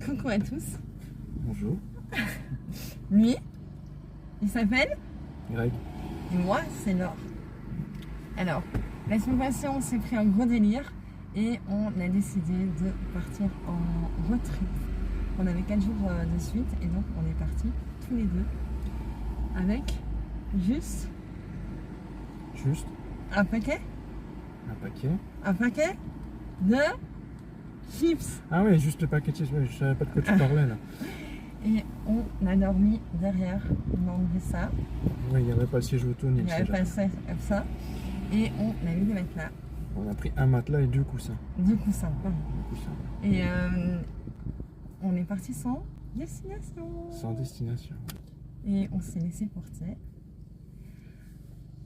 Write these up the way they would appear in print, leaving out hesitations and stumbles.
Coucou à tous. Bonjour. Lui, il s'appelle Greg. et moi, c'est Laure. Alors, la semaine passée, on s'est pris un gros délire et on a décidé de partir en road trip. On avait 4 jours de suite et donc on est partis tous les deux avec juste un paquet de chips. Ah ouais, juste le paquet de chips, je savais pas de quoi tu parlais là. Et on a dormi derrière, on a enlevé ça, Oui, il n'y avait pas le siège auto ni il le n'y avait siège pas arrière. ça, et on a mis des matelas, On a pris un matelas et 2 coussins. 2 coussins, pardon. 2 coussins. Et on est parti sans destination. Sans destination. Et on s'est laissé porter.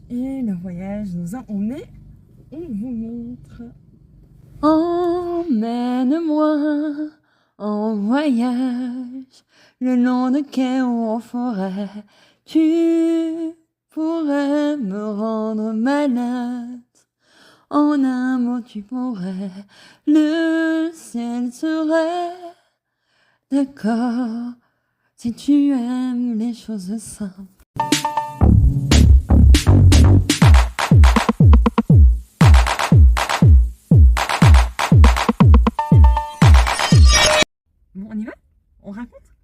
Et le voyage nous a emmenés. On vous montre. Emmène-moi en voyage le long de quais ou en forêt. Tu pourrais me rendre malade. En un mot, tu pourrais. Le ciel serait d'accord si tu aimes les choses simples. Bon, on y va? On raconte?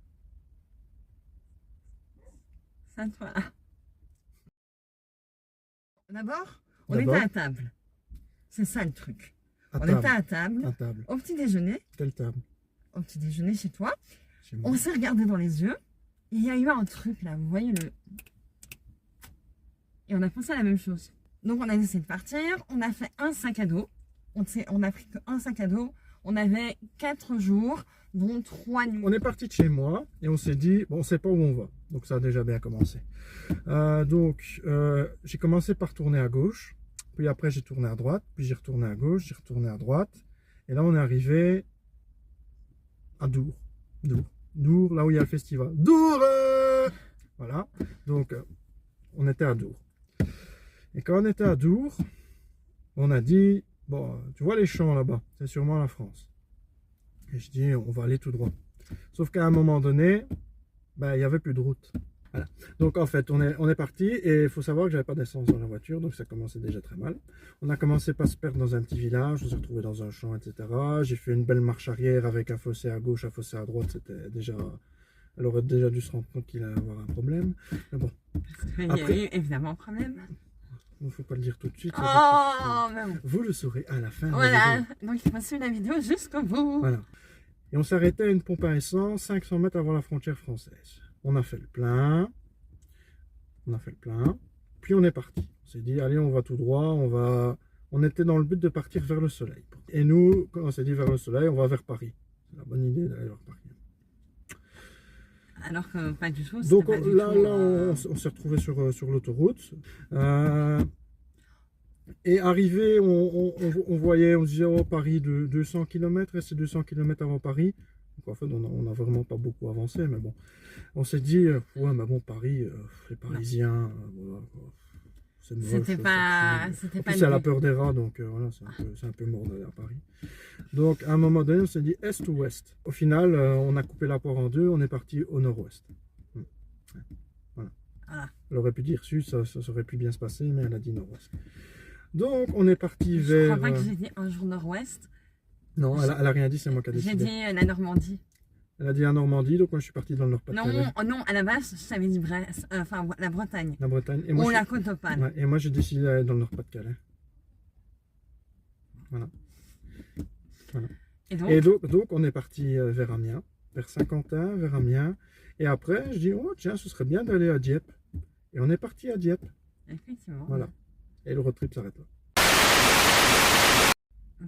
Ça te va. D'abord, on était à table. C'est ça le truc. On était à table, au petit déjeuner. Quelle table? Au petit déjeuner chez toi. Chez moi. On s'est regardé dans les yeux. Il y a eu un truc là, vous voyez le... Et on a pensé à la même chose. Donc on a décidé de partir. On a fait un sac à dos. On a pris qu'un sac à dos. On avait 4 jours, dont 3 nuits. On est parti de chez moi et on s'est dit, bon, on sait pas où on va. Donc ça a déjà bien commencé. J'ai commencé par tourner à gauche. Puis après, j'ai tourné à droite. Puis j'ai retourné à gauche, j'ai retourné à droite. Et là, on est arrivé à Dour. Dour, là où il y a le festival. Dour Voilà. Donc, on était à Dour. Et quand on était à Dour, on a dit, bon, tu vois les champs là-bas, c'est sûrement la France. Et je dis, on va aller tout droit. Sauf qu'à un moment donné, ben, il n'y avait plus de route. Voilà. Donc en fait, on est parti et il faut savoir que j'avais pas d'essence dans la voiture, donc ça commençait déjà très mal. On a commencé par se perdre dans un petit village, on s'est retrouvé dans un champ, etc. J'ai fait une belle marche arrière avec un fossé à gauche, un fossé à droite, c'était déjà... Elle aurait déjà dû se rendre compte qu'il allait avoir un problème. Mais bon. Il y a eu évidemment un problème. Il ne faut pas le dire tout de suite. Oh, mais bon. Vous le saurez à la fin. Voilà, donc il faut suivre la vidéo jusqu'au bout. Voilà. Et on s'est arrêté à une pompe à essence 500 mètres avant la frontière française. On a fait le plein. Puis on est parti. On s'est dit, allez, on va tout droit. On était dans le but de partir vers le soleil. Et nous, quand on s'est dit vers le soleil, on va vers Paris. C'est la bonne idée d'aller vers Paris. Alors que pas du tout. Donc là, on s'est retrouvé sur l'autoroute. Et arrivé, on voyait, on se disait, oh, Paris de 200 km, et c'est 200 km avant Paris. Donc en fait, on n'a vraiment pas beaucoup avancé, mais bon. On s'est dit, ouais, mais bon, Paris, les Parisiens, voilà, c'est moche. C'était pas c'est à la peur des rats, donc voilà, c'est un peu mort d'aller à Paris. Donc à un moment donné, on s'est dit est ou ouest. Au final, on a coupé la poire en deux, on est parti au nord-ouest. Voilà. Elle aurait pu dire sud, ça aurait pu bien se passer, mais elle a dit nord-ouest. Donc on est parti vers... Je crois pas que j'ai dit un jour nord-ouest. Non, elle a rien dit, c'est moi qui ai décidé. J'ai dit la Normandie. Elle a dit la Normandie, donc moi je suis parti dans le Nord-Pas-de-Calais. Non, à la base, j'avais dit Brest, enfin la Bretagne. La Bretagne. Et moi, ou la Côte-d'Opale. Ouais, et moi j'ai décidé d'aller dans le Nord-Pas-de-Calais. Voilà. Et donc on est parti vers Amiens, vers Saint-Quentin, vers Amiens. Et après, je dis, oh tiens, ce serait bien d'aller à Dieppe. Et on est parti à Dieppe. Effectivement. Voilà. Et le road trip s'arrête là.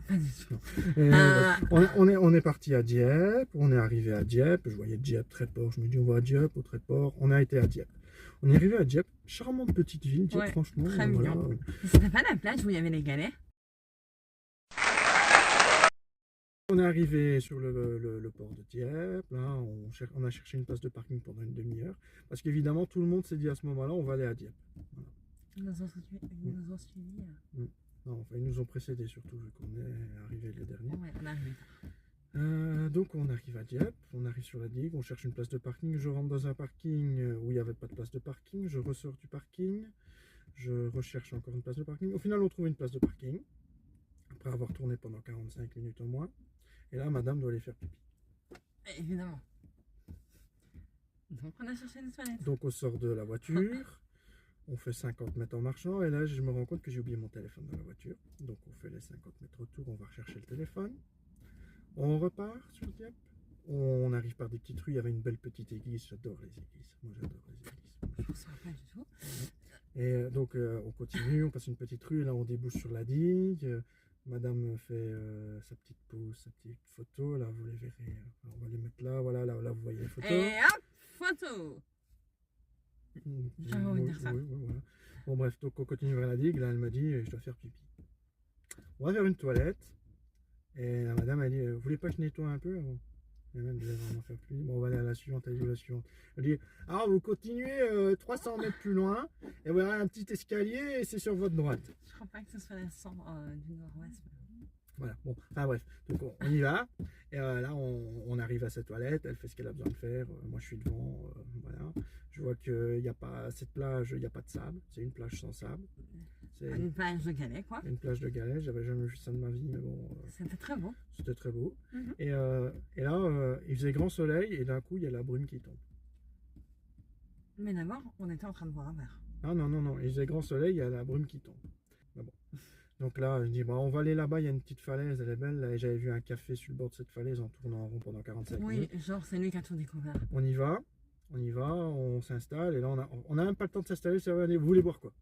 Pas du tout. On est parti à Dieppe, on est arrivé à Dieppe, je voyais Dieppe, Tréport, je me dis on va à Dieppe, au Tréport, on a été à Dieppe. On est arrivé à Dieppe, charmante petite ville, Dieppe, ouais, franchement. Très voilà. mignon. C'était pas la plage où il y avait les galets? On est arrivé sur le port de Dieppe, là, on a cherché une place de parking pendant une demi-heure, parce qu'évidemment tout le monde s'est dit à ce moment-là, on va aller à Dieppe. Voilà. Ils nous ont suivis. Non, enfin, ils nous ont précédés surtout, vu qu'on est arrivé les derniers. Ouais, on est arrivé. Donc on arrive à Dieppe, on arrive sur la digue, on cherche une place de parking. Je rentre dans un parking où il n'y avait pas de place de parking. Je ressors du parking, je recherche encore une place de parking. Au final, on trouve une place de parking, après avoir tourné pendant 45 minutes au moins. Et là, madame doit aller faire pipi. Évidemment. Donc on a cherché une toilette. Donc on sort de la voiture, on fait 50 mètres en marchant, et là je me rends compte que j'ai oublié mon téléphone dans la voiture. Donc on fait les 50 mètres autour, on va rechercher le téléphone. On repart sur Dieppe. On arrive par des petites rues, il y avait une belle petite église, j'adore les églises. Moi j'adore les églises. Je ne sais pas du tout. Et donc on continue, on passe une petite rue, et là on débouche sur la digue. Madame fait sa petite pause, sa petite photo, là vous les verrez. Alors, on va les mettre là, voilà, là vous voyez les photos. Et hop, photo. J'avais envie de dire ça. Oui, voilà. Bon bref, donc on continue vers la digue, là elle m'a dit je dois faire pipi. On va vers une toilette, et la madame a dit vous voulez pas que je nettoie un peu avant? Et même devait vraiment faire pipi. Bon on va aller à la suivante, elle dit la suivante. Elle dit alors vous continuez 300 mètres plus loin, et vous aurez un petit escalier, et c'est sur votre droite. Je crois pas que ce soit la 100 du nord-ouest. Voilà, bon, enfin bref, donc on y va, et là on arrive à cette toilette, elle fait ce qu'elle a besoin de faire, moi je suis devant, voilà, je vois qu'il n'y a pas, cette plage, il n'y a pas de sable, c'est une plage sans sable. C'est une plage de galets, quoi. Une plage de galets, j'avais jamais vu ça de ma vie, mais bon. C'était très beau. C'était très beau. Et là, il faisait grand soleil, et d'un coup, il y a la brume qui tombe. Mais d'abord, on était en train de boire un verre. Ah non, il faisait grand soleil, il y a la brume qui tombe. Mais bon. Donc là, je dis, bon, on va aller là-bas, il y a une petite falaise, elle est belle. Là, j'avais vu un café sur le bord de cette falaise en tournant en rond pendant 45 minutes. Oui, genre, c'est lui qui a tout découvert. On y va, on s'installe, et là, on a même pas le temps de s'installer, c'est vrai, vous voulez boire quoi?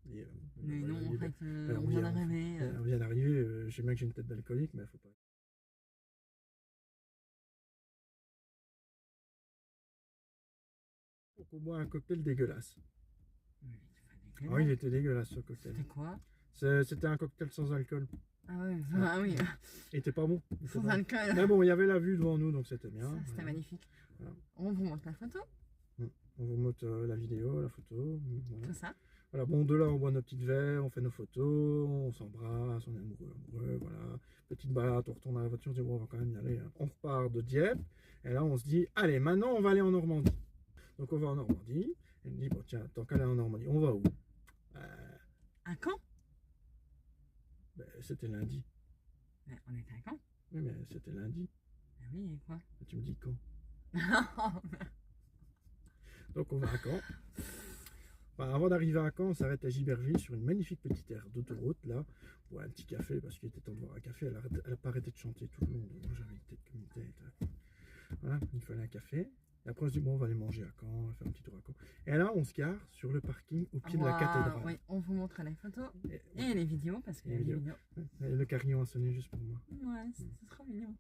Et, mais non, en fait, on vient d'arriver. On vient d'arriver, je sais bien que j'ai une tête d'alcoolique, mais il faut pas. Donc on boit un cocktail dégueulasse. Ah oui, il était dégueulasse ce cocktail. C'était quoi? C'était un cocktail sans alcool. Ah oui, ah oui. Il était pas bon. Sans alcool. Mais bon, il y avait la vue devant nous, donc c'était bien. C'était magnifique. Voilà. On vous montre la photo. On vous montre la vidéo, la photo. Voilà. Tout ça. Voilà, bon, de là, on boit nos petites verres, on fait nos photos, on s'embrasse, on est amoureux, voilà. Petite balade, on retourne à la voiture, on dit, bon, on va quand même y aller. Hein. On repart de Dieppe, et là, on se dit, allez, maintenant, on va aller en Normandie. Donc, on va en Normandie. Elle me dit, bon, tiens, tant qu'à aller en Normandie, on va où? À Caen? Ben, c'était lundi. Mais on était à Caen? Oui, mais c'était lundi. Ah oui, et quoi? Et tu me dis quand? Donc, on va à Caen. Enfin, avant d'arriver à Caen, on s'arrête à Giberville sur une magnifique petite aire d'autoroute là, pour un petit café parce qu'il était temps de boire un café. Elle n'a pas arrêté de chanter tout le long. Donc moi j'avais une tête comme une tête. Voilà, il fallait un café. Et après on se dit bon, on va aller manger à Caen, on va faire un petit tour à Caen. Et là on se gare sur le parking au pied de la cathédrale. Oui, on vous montre les photos et les vidéos parce qu'il y a des vidéos. Et le carillon a sonné juste pour moi. Ouais, c'est trop mignon.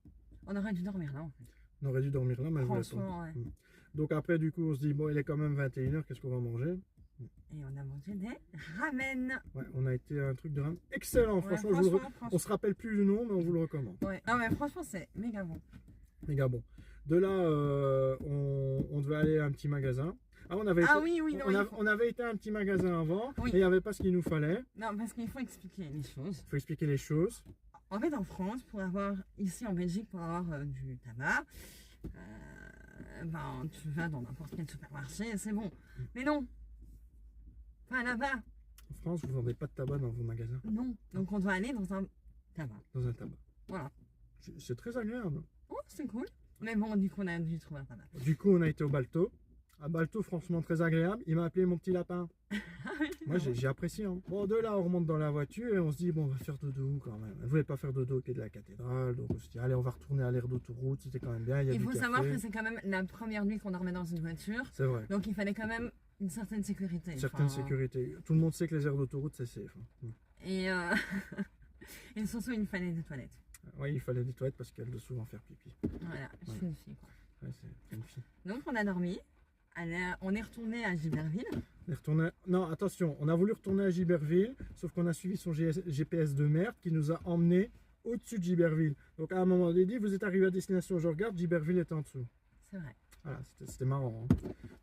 On aurait dû dormir là en fait. On aurait dû dormir là, mais franchement, ouais. Donc après du coup on se dit bon, il est quand même 21 h, qu'est-ce qu'on va manger? Et on a mangé des ramen. Ouais, on a été à un truc de ramen excellent, ouais, franchement, on se rappelle plus le nom, mais on vous le recommande. Ouais, non mais franchement c'est méga bon. Méga bon. De là, on devait aller à un petit magasin. Ah, on avait été à un petit magasin avant, oui. Et il n'y avait pas ce qu'il nous fallait. Non, parce qu'il faut expliquer les choses. Il faut expliquer les choses. En fait, en France, pour avoir, ici en Belgique, pour avoir du tabac, ben, tu vas dans n'importe quel supermarché, c'est bon. Mais non. Enfin, là-bas. En France, vous ne vendez pas de tabac dans vos magasins? Non. Donc, on doit aller dans un tabac. Dans un tabac. Voilà. C'est très agréable. Oh, c'est cool. Mais bon, du coup, on a dû trouver un tabac. Du coup, on a été au Balto. À Balto, franchement, très agréable. Il m'a appelé mon petit lapin. Moi, j'ai apprécié. Hein. Bon, de là, on remonte dans la voiture et on se dit, bon, on va faire dodo quand même. Elle ne voulait pas faire dodo au pied de la cathédrale. Donc, on se dit, allez, on va retourner à l'aire d'autoroute. C'était quand même bien. Il faut savoir que c'est quand même la première nuit qu'on dormait dans une voiture. C'est vrai. Donc, il fallait quand même une certaine sécurité. Une certaine sécurité. Tout le monde sait que les aires d'autoroute, c'est safe. Hein. Et, et surtout, il fallait des toilettes. Oui, il fallait des toilettes parce qu'elle doit souvent faire pipi. Voilà, je suis une fille, quoi. Ouais, c'est une fille. Donc, on a dormi. On est retourné à Giberville. Non, attention, on a voulu retourner à Giberville, sauf qu'on a suivi son GPS de merde qui nous a emmenés au-dessus de Giberville. Donc à un moment donné, vous êtes arrivé à destination, je regarde, Giberville est en dessous. C'est vrai. Voilà, c'était marrant. Hein.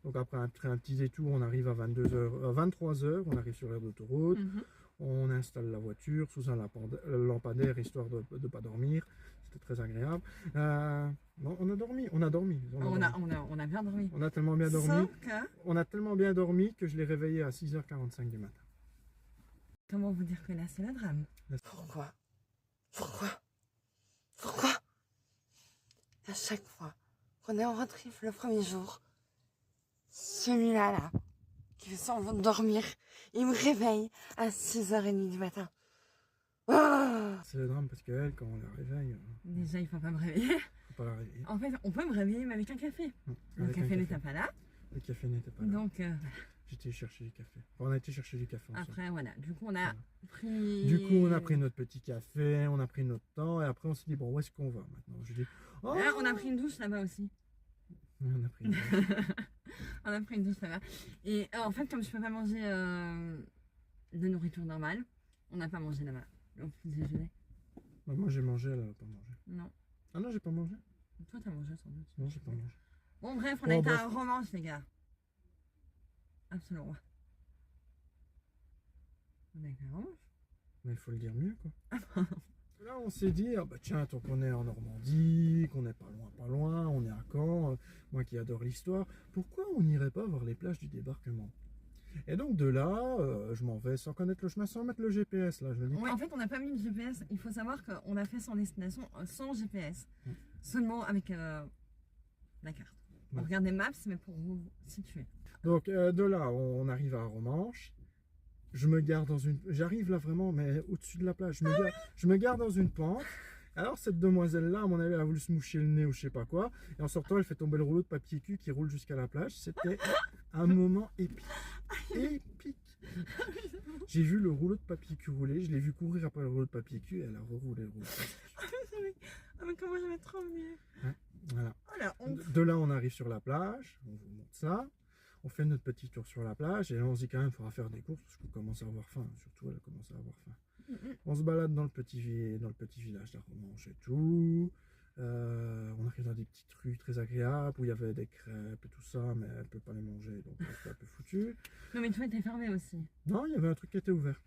Donc après un petit détour, on arrive à 23h, on arrive sur l'aire d'autoroute. On installe la voiture sous un lampadaire histoire de ne pas dormir. c'était très agréable. Bon, on a dormi. On a bien dormi. On a tellement bien dormi. Sauf que, On a tellement bien dormi que je l'ai réveillé à 6h45 du matin. comment vous dire que là, c'est le drame? Pourquoi à chaque fois qu'on est en road trip le premier jour, celui-là, là, qui fait semblant de dormir, il me réveille à 6h30 du matin. Ah, C'est le drame parce qu'elle, quand on la réveille, Déjà, il faut pas me réveiller. faut pas la réveiller. En fait, on peut me réveiller, mais avec un café. Non, Le avec un café n'était pas là. Le café n'était pas là. Donc, J'étais chercher du café. Enfin, on a été chercher du café ensemble. après, voilà. Du coup, on a Voilà. pris. Du coup, on a pris notre petit café, on a pris notre temps, et après on s'est dit, bon, où est-ce qu'on va maintenant? Je dis, oh, Là, on a pris une douche là-bas aussi. On a pris une douche. On a pris une douche là-bas. Et en fait, comme je peux pas manger de nourriture normale, on n'a pas mangé là-bas. Au petit déjeuner. Bah, moi j'ai mangé, elle n'a pas mangé. Non. Ah non, j'ai pas mangé. Toi, t'as mangé sans doute. Non, j'ai pas mangé. Bon, bref, on Bon, a été bref. à Romanche, les gars. Absolument. On a été à Romanche. Mais il faut le dire mieux, quoi. Là, on s'est dit, ah bah tiens, tant qu'on est en Normandie, qu'on n'est pas loin, on est à Caen, moi qui adore l'histoire, pourquoi on n'irait pas voir les plages du débarquement? Et donc de là, je m'en vais sans connaître le chemin, sans mettre le GPS, là, je me dis. Ouais, en fait, on n'a pas mis le GPS. Il faut savoir qu'on a fait son destination sans GPS. Mm. Seulement avec la carte. On Ouais. regarde des maps, mais pour vous situer. Donc de là, on arrive à Romanche. Je me gare dans une... J'arrive là vraiment, mais au-dessus de la plage. Je me gare dans une pente. Alors cette demoiselle-là, à mon avis, elle a voulu se moucher le nez ou je sais pas quoi. Et en sortant, elle fait tomber le rouleau de papier cul qui roule jusqu'à la plage. C'était un moment épique. Épique. J'ai vu le rouleau de papier cul rouler. Je l'ai vu courir après le rouleau de papier cul. Et elle a reroulé le rouleau de papier cul. Ah, mais comment j'avais trop oublié. Voilà. Oh la honte. De là, on arrive sur la plage. On vous montre ça. On fait notre petit tour sur la plage. Et là, on se dit quand même, il faudra faire des courses parce qu'on commence à avoir faim. Surtout, elle commence à avoir faim. On se balade dans le petit village de la Romanche et tout. On arrive dans des petites rues très agréables où il y avait des crêpes et tout ça, mais elle ne peut pas les manger, donc c'est un peu foutu. Non, mais tout était fermé aussi. Non, il y avait un truc qui était ouvert.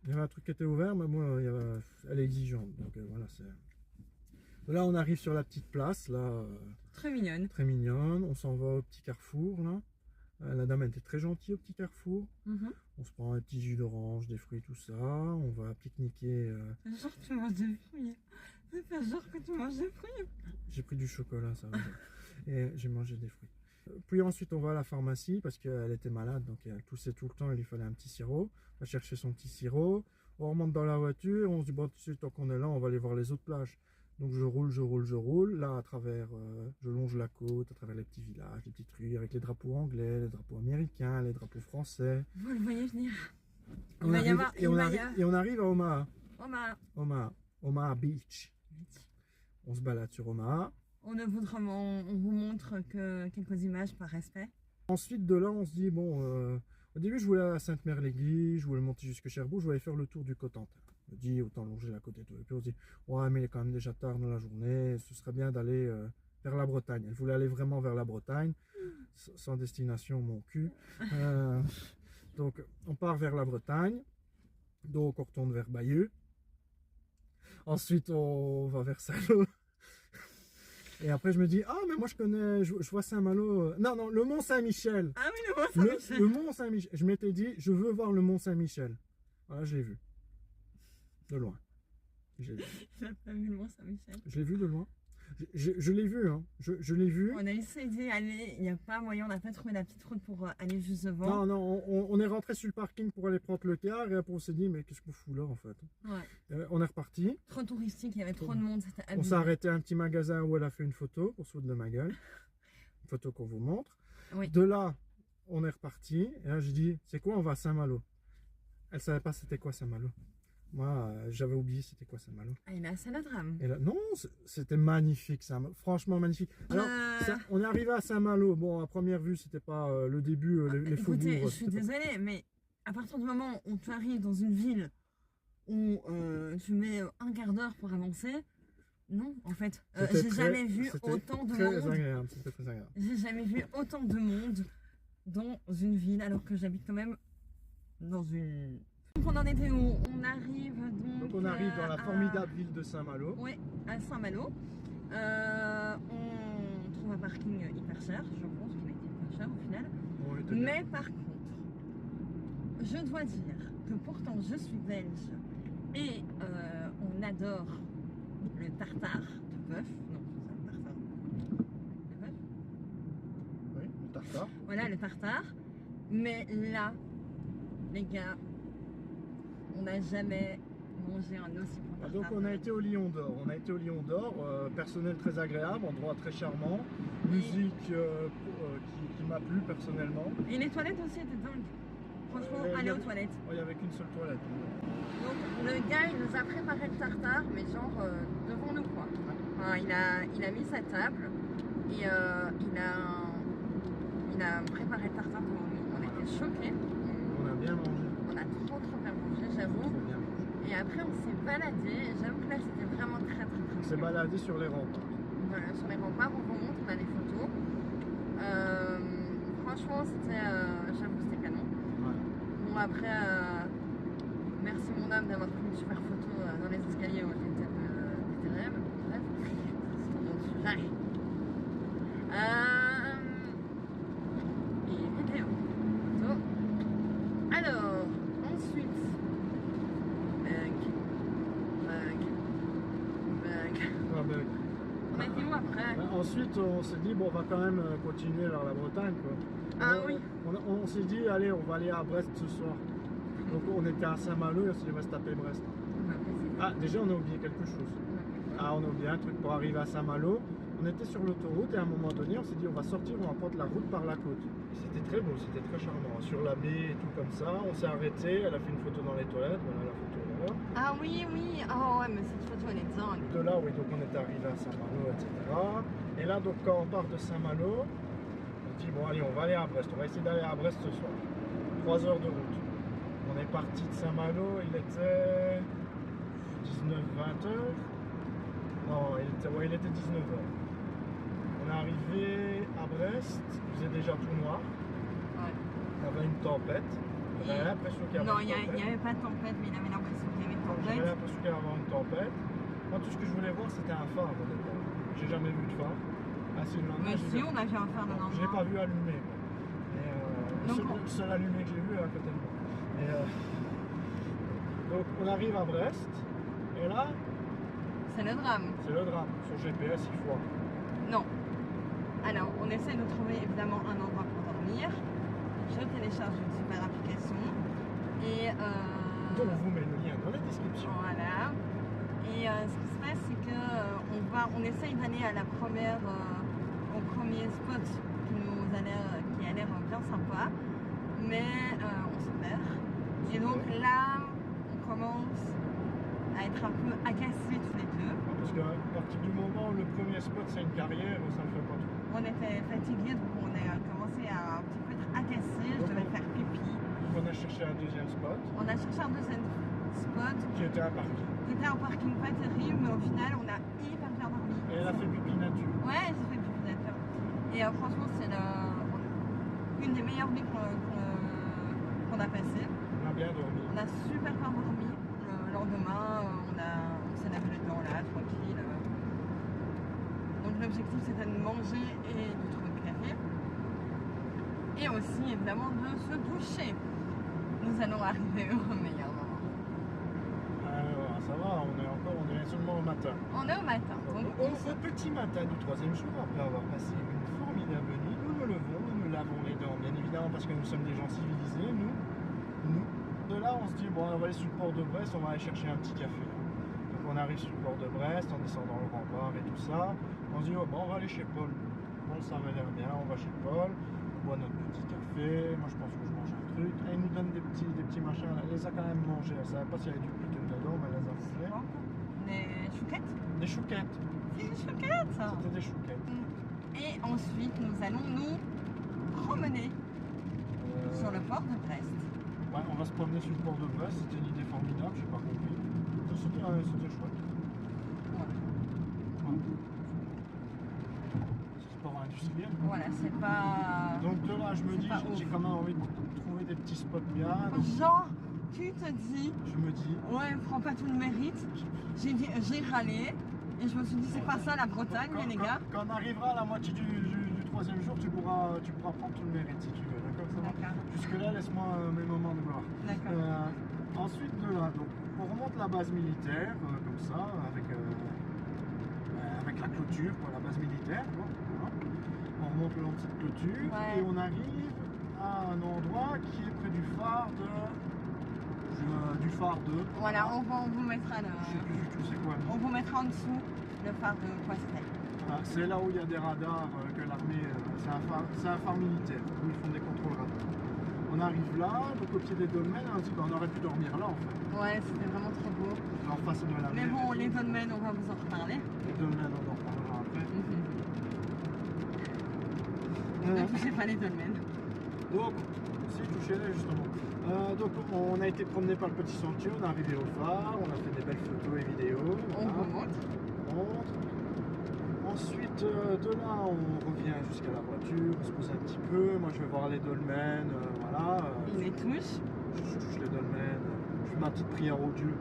Mais moi, elle est exigeante, donc voilà. Là, on arrive sur la petite place, là, Très mignonne. très mignonne. On s'en va au petit carrefour, là. La dame elle était très gentille au petit carrefour. Mhm. On se prend un petit jus d'orange, des fruits, tout ça. On va pique-niquer. Genre, tu manges des fruits. C'est pas genre que tu manges des fruits. J'ai pris du chocolat, ça va. Et j'ai mangé des fruits. Puis ensuite, on va à la pharmacie parce qu'elle était malade, donc elle toussait tout le temps. Il lui fallait un petit sirop. On va chercher son petit sirop. On remonte dans la voiture. On se dit, bon, tu sais, tant qu'on est là, on va aller voir les autres plages. Donc je roule. Là, à travers, je longe la côte, à travers les petits villages, les petites rues, avec les drapeaux anglais, les drapeaux américains, les drapeaux français. Vous le voyez venir. On va y arrive- avoir- et il on va arrive- y avoir- et on arrive à Omaha. Omaha. Beach. On se balade sur Omaha. On vous montre que quelques images par respect. Ensuite, de là, on se dit, bon, au début, je voulais aller à Sainte-Mère-l'Église, je voulais monter jusqu'à Cherbourg, je voulais faire le tour du Cotentin. Je me dis, autant longer la côte et tout. Et puis on se dit, ouais, mais il est quand même déjà tard dans la journée, ce serait bien d'aller vers la Bretagne. Elle voulait aller vraiment vers la Bretagne, sans destination, mon cul. Donc, on part vers la Bretagne, donc on retourne vers Bayeux. Ensuite, on va vers Saint-Lô. Et après, je me dis, ah, mais moi je connais, je vois Saint-Malo. Non, le Mont Saint-Michel. Ah oui, le Mont Saint-Michel. Le Mont Saint-Michel. Je m'étais dit, je veux voir le Mont Saint-Michel. Voilà, je l'ai vu. De loin. Je l'ai vu. Il n'a pas vu le Mont Saint-Michel. Je l'ai vu de loin. Je l'ai vu, hein. Je l'ai vu. On a essayé d'y aller, il n'y a pas moyen, on n'a pas trouvé la petite route pour aller juste devant. Non, on est rentré sur le parking pour aller prendre le car et après on s'est dit, mais qu'est-ce qu'on fout là en fait? Ouais. On est reparti. Trop touristique, il y avait trop de monde, c'était On abusé. s'est arrêté à un petit magasin où elle a fait une photo pour se foutre de ma gueule. Une photo qu'on vous montre. Oui. De là, on est reparti. Et là, j'ai dit, c'est quoi, on va à Saint-Malo. Elle savait pas c'était quoi Saint-Malo. Moi, j'avais oublié c'était quoi Saint-Malo. Ah, il a assez le drame. Et là, non, c'était magnifique, franchement magnifique. Alors, on est arrivé à Saint-Malo. Bon, à première vue, c'était pas le début, les faubourgs. Écoutez, je suis désolée, mais à partir du moment où tu arrives dans une ville où tu mets un quart d'heure pour avancer, non, en fait, j'ai jamais vu autant de monde. C'était très agréable. J'ai jamais vu autant de monde dans une ville, alors que j'habite quand même dans une... Donc on en était où? On arrive donc on arrive dans la formidable ville de Saint-Malo. Oui, à Saint-Malo. On trouve un parking hyper cher, je pense qu'il a été hyper cher au final. Bon, il était bien. Mais par contre, je dois dire que pourtant je suis belge et on adore le tartare de bœuf. Non, c'est un tartare de bœuf. Oui, le tartare. Voilà, le tartare. Mais là, les gars, on n'a jamais mangé un aussi bon Ah, tartare. donc on a été au Lion d'Or. On a été au Lion d'Or, personnel très agréable, endroit très charmant, musique qui m'a plu personnellement. Et les toilettes aussi étaient dingues. Franchement, Il y aller aux avait- toilettes. Il n'y avait qu'une seule toilette. Donc le gars, il nous a préparé le tartare, mais genre devant nous quoi. Enfin, il a mis sa table et il a préparé le tartare devant nous. On était choqués. On a bien mangé. On a trop bien mangé, Trop j'avoue. bien mangé. Et après, on s'est baladé. J'avoue que là, c'était vraiment très On s'est bien. baladé sur les remparts. Voilà, sur les remparts, on remonte, on a des photos. Franchement, j'avoue, c'était canon. Ouais. Bon, après, merci mon âme d'avoir pris une super photo dans les escaliers où j'étais des rêves. Bref, c'est un autre sujet. Et vidéo. Photo. Alors, ensuite, Ah, ben, on a été où après? ensuite, on s'est dit, bon, on va quand même continuer vers la Bretagne. Quoi. Ah oui. On s'est dit, allez, on va aller à Brest ce soir. Donc on était à Saint-Malo et on s'est dit, on va se taper Brest. Ah, déjà, on a oublié quelque chose. Ah, on a oublié un truc pour arriver à Saint-Malo. On était sur l'autoroute et à un moment donné, on s'est dit, on va sortir, on va prendre la route par la côte. C'était très beau, c'était très charmant. Sur la baie et tout comme ça, on s'est arrêté, elle a fait une photo dans les toilettes, voilà la photo là. Ah oui, oui. Oh ouais, mais cette photo, elle est dingue. De là, oui, donc on est arrivé à Saint-Malo, etc. Et là, donc quand on part de Saint-Malo, on dit, bon, allez, on va aller à Brest. On va essayer d'aller à Brest ce soir. 3 heures de route. On est parti de Saint-Malo, il était 19-20 heures. Non, il était 19 heures. On est arrivé à Brest, il faisait déjà tout noir. Ouais. Il y avait une tempête. J'avais l'impression qu'il y avait Non, une il tempête. n'y avait pas de tempête, mais il avait l'impression qu'il y avait une J'avais tempête. l'impression qu'il y avait une tempête. Moi, tout ce que je voulais voir, c'était un phare au départ. J'ai jamais vu de phare. Ah, si, le lendemain, Mais j'ai si, vu- on a vu un phare le Je l'ai pas lendemain. vu allumer. Quoi. Et, Donc, le seul allumé que j'ai vu est à côté de moi. Et, donc on arrive à Brest. Et là, C'est le drame. c'est le drame. Sur GPS, il foire. Non. Alors, on essaie de trouver évidemment un endroit pour dormir. Je télécharge une super application. Et Donc on vous met le lien dans la description. voilà. Et ce qui se passe, c'est que on essaye d'aller à la première, au premier spot qui a l'air bien sympa, mais on se perd. Et donc là, on commence à être un peu agacés tous les deux. Parce qu'à partir du moment où le premier spot c'est une carrière, ça ne fait pas trop. On était fatigués, donc on a commencé à un petit peu être agacés. Je devais faire pipi. On a cherché un deuxième spot On a cherché un deuxième spot qui était un parking. qui était un parking pas terrible, mais au final, on a hyper bien dormi. Et elle a fait pipi nature. Ouais, j'ai fait pipi nature. Et franchement, c'est une des meilleures nuits qu'on a passées. On a bien dormi. On a super bien dormi. Le lendemain, on s'est lavé les dents là, tranquille. Donc l'objectif, c'était de manger et de trouver du café. Et aussi, évidemment, de se doucher. Nous allons arriver au meilleur moment. Alors, ça va, on est seulement au matin. On est au matin. Donc, Au petit matin du troisième jour, après avoir passé une formidable nuit, nous nous levons, nous nous lavons les dents, bien évidemment, parce que nous sommes des gens civilisés, nous. De là, on se dit, bon, on va aller sur le port de Brest, on va aller chercher un petit café. Donc on arrive sur le port de Brest, on descend dans le rempart et tout ça. On se dit, oh, bon, on va aller chez Paul. Paul, ça m'a l'air bien, on va chez Paul, on boit notre petit café, moi je pense que je mange un truc. Et il nous donne des petits machins, elle les a quand même mangés, elle savait pas s'il y avait du gluten dedans, mais elle les a mangés. des chouquettes. Des chouquettes, C'est des chouquettes. c'était des chouquettes. Et ensuite, nous allons nous promener sur le port de Brest. Ouais, on va se promener sur le port de Brest, c'était une idée formidable, j'ai pas compris. C'était chouette. Ouais. C'est sport industriel. Voilà, c'est pas. Donc de là, je me C'est dis, pas j'ai ouf. quand même envie de trouver des petits spots bien. Donc, Jean, tu te dis, Je me dis, ouais, prends pas tout le mérite. J'ai râlé et je me suis dit, c'est pas ça la Bretagne, les gars. Quand on arrivera à la moitié du troisième jour, tu pourras prendre tout le mérite si tu veux, d'accord, ça va. D'accord. Jusque-là, laisse-moi mes moments de gloire. D'accord. Ensuite de là, donc, on remonte la base militaire, comme ça, avec la clôture, quoi, la base militaire. Bon, voilà. On remonte le long de cette clôture Ouais. et on arrive à un endroit qui est près du phare de... Voilà, on vous mettra Je sais plus du tout c'est quoi. on vous mettra en dessous le phare de Coistel. Voilà, c'est là où il y a des radars que l'armée... c'est un phare militaire où ils font des contrôles radars. On arrive là, donc au pied des dolmens, on se dit qu'on aurait pu dormir là en fait. Ouais, c'était vraiment trop beau. En face de la Mais mer bon, et les tout. dolmens, on va vous en reparler. Les dolmens, on en reparlera après. Ne touchez pas les dolmens. Donc, si touchez-les justement. Donc on a été promené par le petit sentier, on est arrivé au phare, on a fait des belles photos et vidéos. On Voilà. remonte. On monte. Ensuite de là on revient jusqu'à la voiture, on se pose un petit peu, moi je vais voir les dolmens, voilà. Il les touche. Je touche les dolmens, je fais ma petite prière au Dieu.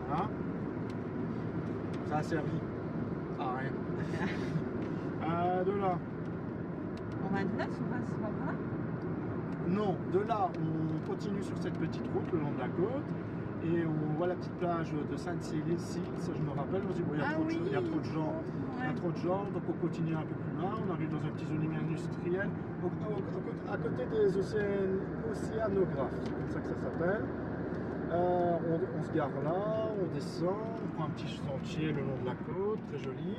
Voilà. Ça a servi à rien. De là. On va de là, je passe par là. Non, de là, on continue sur cette petite route le long de la côte et on voit la petite plage de Sainte-Céline ici, ça je me rappelle, on se dit bon, il y a trop de gens, il y a trop de gens, donc on continue un peu plus loin, on arrive dans un petit zoning industriel, donc à côté des océanographes, c'est comme ça que ça s'appelle. On se gare là, on descend, on prend un petit sentier le long de la côte, très joli,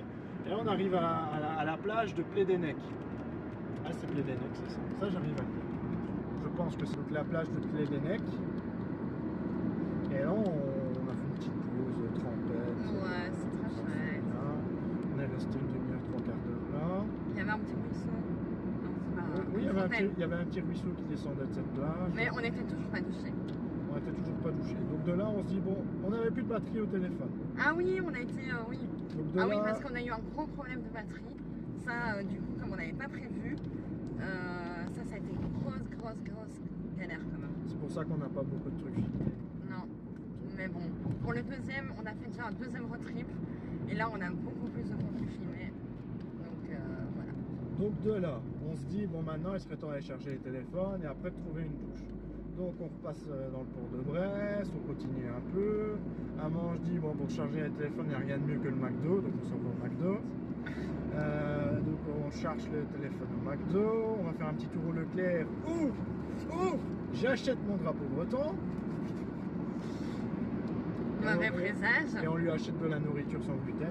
et on arrive à la plage de Plédénec. Ah, c'est Plédénec, c'est ça. Ça, j'arrive à le dire. Je pense que c'est donc la plage de Plédénec. Et là, on a fait une petite pause trempette. Ouais, c'est très chouette. Là. On est resté une demi-heure, trois quarts d'heure là. Il y avait un petit ruisseau. Non, c'est pas Oui, une fontaine. il y avait un petit ruisseau qui descendait de cette plage. Mais on n'était toujours pas douchés. On n'était toujours pas douché. Donc de là, on se dit, bon, on n'avait plus de batterie au téléphone. Ah oui, on a été. Oui. Donc de Ah là, oui, parce qu'on a eu un gros problème de batterie. Ça, du coup, comme on n'avait pas prévu, ça a été une grosse galère quand même. c'est pour ça qu'on n'a pas beaucoup de trucs filmés. Non. Mais bon, pour le deuxième, on a fait déjà un deuxième road trip. Et là, on a beaucoup plus de contenu filmé. Donc voilà. Donc de là, on se dit, bon maintenant il serait temps d'aller chercher les téléphones et après de trouver une douche. Donc on repasse dans le port de Brest, on continue un peu. À un moment je dis, bon pour charger les téléphones, il n'y a rien de mieux que le McDo, donc on s'en va au McDo. Donc on charge le téléphone au McDo, on va faire un petit tour au Leclerc. J'achète mon drapeau breton. Mauvais présage. Et on lui achète de la nourriture sans gluten,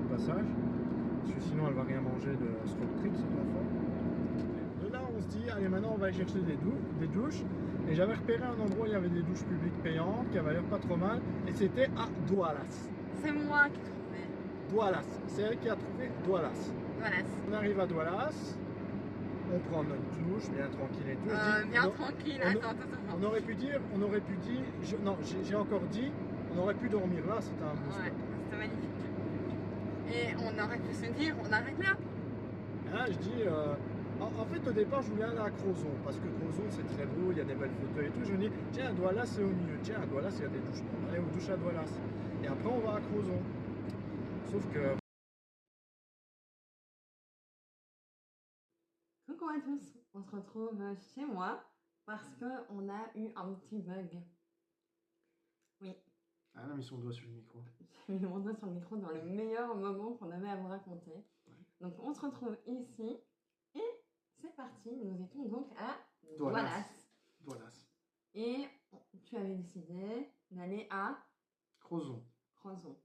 au passage. Parce que sinon elle va rien manger de ce road trip, cet enfant. De là on se dit, allez maintenant on va aller chercher des douches. Et j'avais repéré un endroit où il y avait des douches publiques payantes, qui avaient l'air pas trop mal. Et c'était à Doualas. C'est moi qui trouvais. Doualas. C'est elle qui a trouvé Doualas. Voilà. On arrive à Doualas. On prend notre douche, bien tranquille et tout. Je dis, Bien non, tranquille. on- Attends. On aurait pu dire, j'ai encore dit, on aurait pu dormir là, c'était un beau spot. Ouais, c'était magnifique. Et on aurait pu se dire, on arrête là. Hein, je dis, en fait au départ je voulais aller à Crozon, parce que Crozon c'est très beau, il y a des belles photos et tout. Je me dis, tiens, à Doualas c'est au milieu, tiens, à Doualas il y a des douches, on va aller aux douches à Doualas. Et après on va à Crozon. Sauf que... Coucou à tous, on se retrouve chez moi parce qu'on a eu un petit bug. Oui, Ah, elle a mis son doigt sur le micro. j'ai mis mon doigt sur le micro dans le meilleur moment qu'on avait à vous raconter. Ouais. Donc on se retrouve ici et c'est parti, nous étions donc à Doualas. Doualas. Doualas. Et tu avais décidé d'aller à Crozon. Crozon.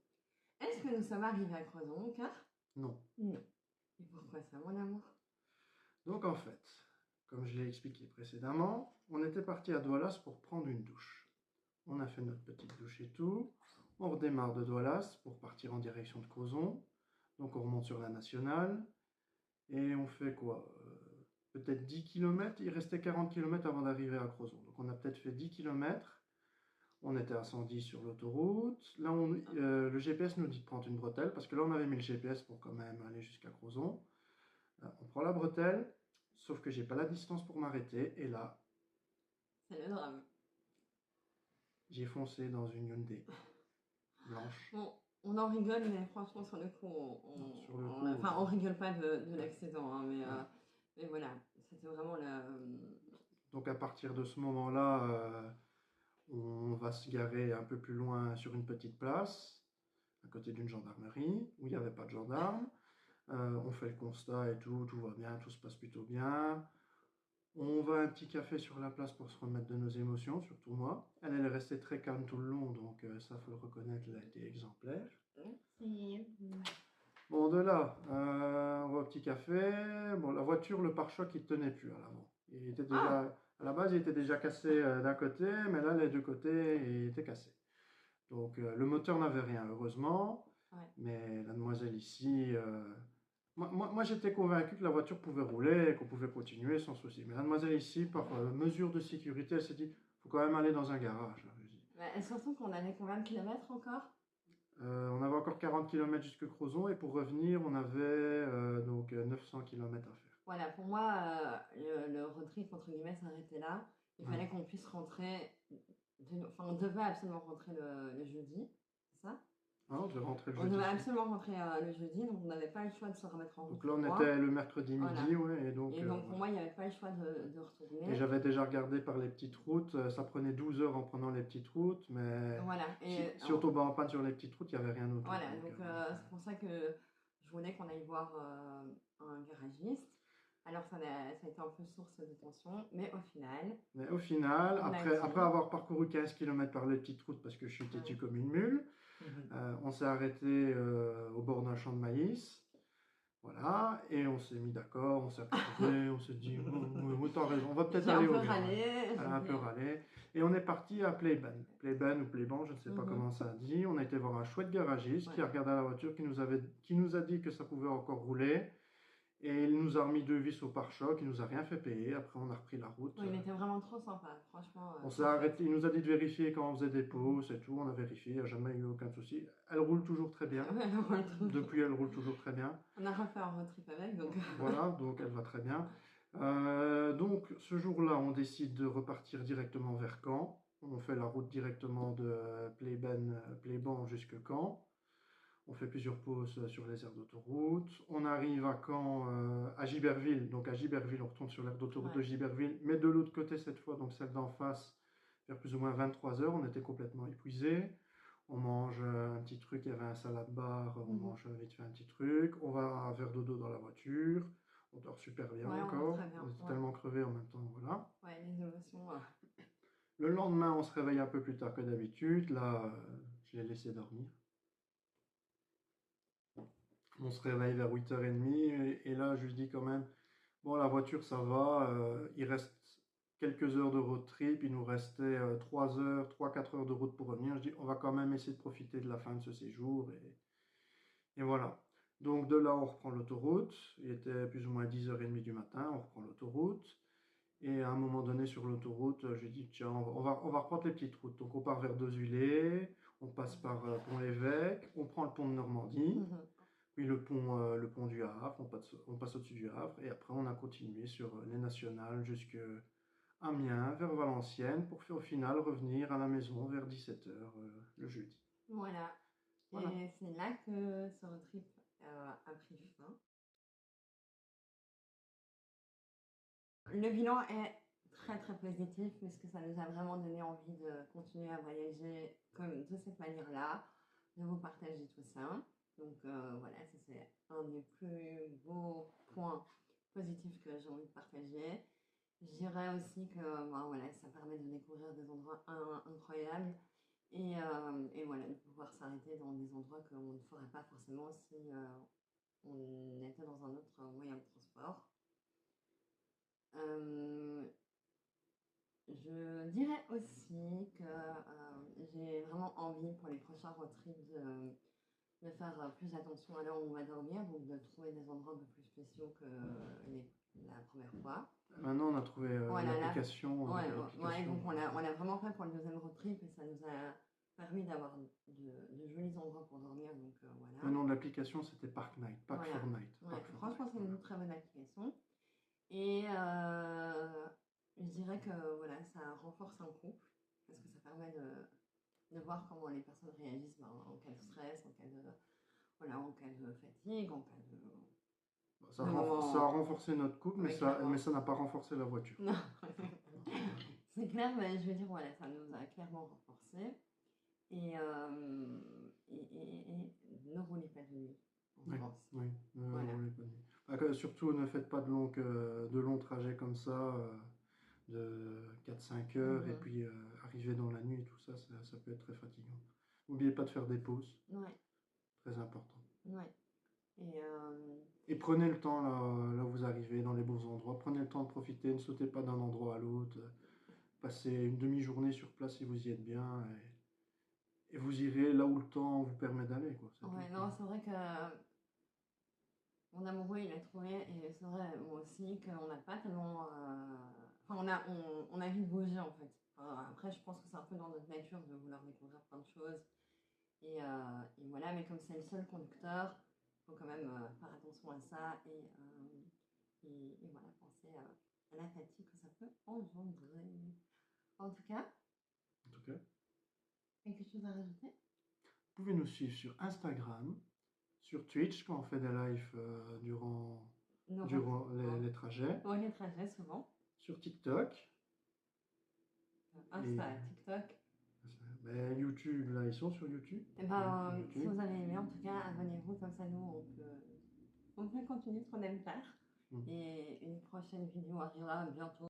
Est-ce que nous sommes arrivés à Crozon, car Non. non. Et pourquoi ça, mon amour? Donc en fait, comme je l'ai expliqué précédemment, on était parti à Doualas pour prendre une douche. On a fait notre petite douche et tout. On redémarre de Doualas pour partir en direction de Crozon. Donc on remonte sur la nationale. Et on fait quoi peut-être 10 km. Il restait 40 km avant d'arriver à Crozon. Donc on a peut-être fait 10 km. On était à 110 sur l'autoroute. Là, le GPS nous dit de prendre une bretelle. Parce que là, on avait mis le GPS pour quand même aller jusqu'à Crozon. On prend la bretelle. Sauf que j'ai pas la distance pour m'arrêter. Et là... C'est le drame. j'ai foncé dans une Hyundai blanche. Bon, on en rigole, mais franchement, sur le coup, Sur le coup, enfin, on rigole pas de l'accident, hein, ouais. mais voilà, c'était vraiment Donc à partir de ce moment-là, on va se garer un peu plus loin sur une petite place, à côté d'une gendarmerie, où il n'y avait pas de gendarme. On fait le constat et tout va bien, tout se passe plutôt bien. On va à un petit café sur la place pour se remettre de nos émotions, surtout moi. Elle est restée très calme tout le long, donc ça, faut le reconnaître, elle a été exemplaire. Merci. Bon, de là, on va au petit café. Bon, la voiture, le pare-choc, il tenait plus à l'avant. Il était déjà, à la base, il était déjà cassé d'un côté, mais là, les deux côtés, il était cassé. Donc, le moteur n'avait rien, heureusement. Ouais. Mais la demoiselle ici, moi, j'étais convaincu que la voiture pouvait rouler et qu'on pouvait continuer sans souci. Mais la demoiselle ici, par mesure de sécurité, elle s'est dit, faut quand même aller dans un garage. Et surtout qu'on allait combien de kilomètres encore? On avait encore 40 km jusque Crozon et pour revenir, on avait donc 900 km à faire. Voilà, pour moi, le road trip, entre guillemets, s'arrêtait là. Il fallait qu'on puisse rentrer, enfin, on devait absolument rentrer le jeudi, c'est ça? Ah, on devait rentrer le On jeudi. devait absolument rentrer le jeudi, donc on n'avait pas le choix de se remettre en route. Donc là, on pour moi. était le mercredi midi, Voilà. ouais, et donc pour voilà. moi, il n'y avait pas le choix de retourner. Et j'avais déjà regardé par les petites routes, ça prenait 12 heures en prenant les petites routes, mais Voilà. si on tombait en panne sur les petites routes, il n'y avait rien autour. Voilà, donc c'est pour ça que je voulais qu'on aille voir un garagiste. Alors ça a été un peu source de tension, mais au final, après avoir parcouru 15 km par les petites routes, parce que je suis têtu comme une mule, on s'est arrêté au bord d'un champ de maïs. Voilà, et on s'est mis d'accord, on s'est retrouvé, on s'est dit, t'as raison, on va peut-être aller au garage. Elle a un peu râlé. Et on est parti à Playben, ou Playban, je ne sais pas comment ça dit. On a été voir un chouette garagiste qui a regardé la voiture, qui nous a dit que ça pouvait encore rouler. Et il nous a remis 2 vis au pare-choc, il nous a rien fait payer. Après, on a repris la route. Oui, il était vraiment trop sympa, franchement. On s'est arrêté, il nous a dit de vérifier quand on faisait des pauses, c'est tout. On a vérifié, il n'y a jamais eu aucun souci. Elle roule toujours très bien. Depuis, elle roule toujours très bien. On a refait un road trip avec, donc. Voilà, donc elle va très bien. Donc, ce jour-là, on décide de repartir directement vers Caen. On fait la route directement de Playban jusque Caen. On fait plusieurs pauses sur les aires d'autoroute. On arrive à Caen, à Giberville. Donc à Giberville, on retourne sur l'aire d'autoroute de Giberville, mais de l'autre côté cette fois, donc celle d'en face, vers plus ou moins 23 heures. On était complètement épuisés. On mange un petit truc, il y avait un salade bar, on mange vite fait un petit truc. On va faire dodo dans la voiture. On dort super bien encore. On était tellement crevés en même temps, voilà. Ouais, les émotions. Le lendemain, on se réveille un peu plus tard que d'habitude. Là, je l'ai laissé dormir. On se réveille vers 8h30 et là je lui dis quand même, bon la voiture ça va, il reste quelques heures de road trip, il nous restait 3-4 heures de route pour revenir. Je dis on va quand même essayer de profiter de la fin de ce séjour et voilà. Donc de là on reprend l'autoroute, il était plus ou moins 10h30 du matin, on reprend l'autoroute. Et à un moment donné sur l'autoroute, je lui dis tiens on va reprendre les petites routes. Donc on part vers Dozulé, on passe par Pont-l'Évêque, on prend le pont de Normandie. Puis le pont du Havre, on passe au-dessus du Havre, et après on a continué sur les nationales jusqu'à Amiens, vers Valenciennes, pour au final revenir à la maison vers 17h le jeudi. Voilà. Et c'est là que ce road trip a pris fin. Le bilan est très très positif, puisque ça nous a vraiment donné envie de continuer à voyager de cette manière-là, de vous partager tout ça. Donc voilà, ça c'est un des plus beaux points positifs que j'ai envie de partager. Je dirais aussi que voilà, ça permet de découvrir des endroits incroyables et voilà, de pouvoir s'arrêter dans des endroits qu'on ne ferait pas forcément si on était dans un autre moyen de transport. Je dirais aussi que j'ai vraiment envie pour les prochains road trips de faire plus attention à là où on va dormir, donc de trouver des endroits un peu plus spéciaux que la première fois. Maintenant on a trouvé l'application. Donc on a vraiment fait pour le deuxième road trip et ça nous a permis d'avoir de jolis endroits pour dormir. Donc, voilà. Le nom de l'application c'était Park Night, Park for Night. Franchement c'est une très bonne application. Et je dirais que voilà, ça renforce un couple parce que ça permet de voir comment les personnes réagissent en cas de stress, en cas de, voilà, en cas de fatigue, en cas de... Ça Non. a renforcé notre couple, mais Oui, ça clairement. n'a pas renforcé la voiture. Non, c'est clair, mais je veux dire, voilà, ça nous a clairement renforcés. Et ne roulez pas de nuit en Oui, France. oui, Voilà. roulez pas de nuit. Surtout, ne faites pas de longs trajets comme ça, de 4-5 heures, et Mhm. puis arriver dans la nuit, tout ça, ça peut être très fatigant. N'oubliez pas de faire des pauses, Ouais, très important. ouais. Et prenez le temps là où vous arrivez, dans les bons endroits. Prenez le temps de profiter, ne sautez pas d'un endroit à l'autre. Passez une demi-journée sur place si vous y êtes bien. Et vous irez là où le temps vous permet d'aller, quoi. C'est Ouais, tout. non, c'est vrai que mon amoureux, il a trouvé, et c'est vrai, moi aussi, qu'on n'a pas tellement... Enfin, on a vite bougé, en fait. Après, je pense que c'est un peu dans notre nature de vouloir découvrir plein de choses. Et voilà, mais comme c'est le seul conducteur, il faut quand même faire attention à ça et voilà, penser à la fatigue que ça peut engendrer. En tout cas, En tout cas, quelque chose à rajouter? vous pouvez nous suivre sur Instagram, sur Twitch quand on fait des lives durant les trajets, Ouais, les trajets, souvent. sur TikTok, Insta, et TikTok. ben, YouTube, là, ils sont sur YouTube. Et Sur si YouTube. vous avez aimé, en tout cas, abonnez-vous, comme ça, nous, on peut continuer ce qu'on aime faire. Mm. Et une prochaine vidéo arrivera bientôt.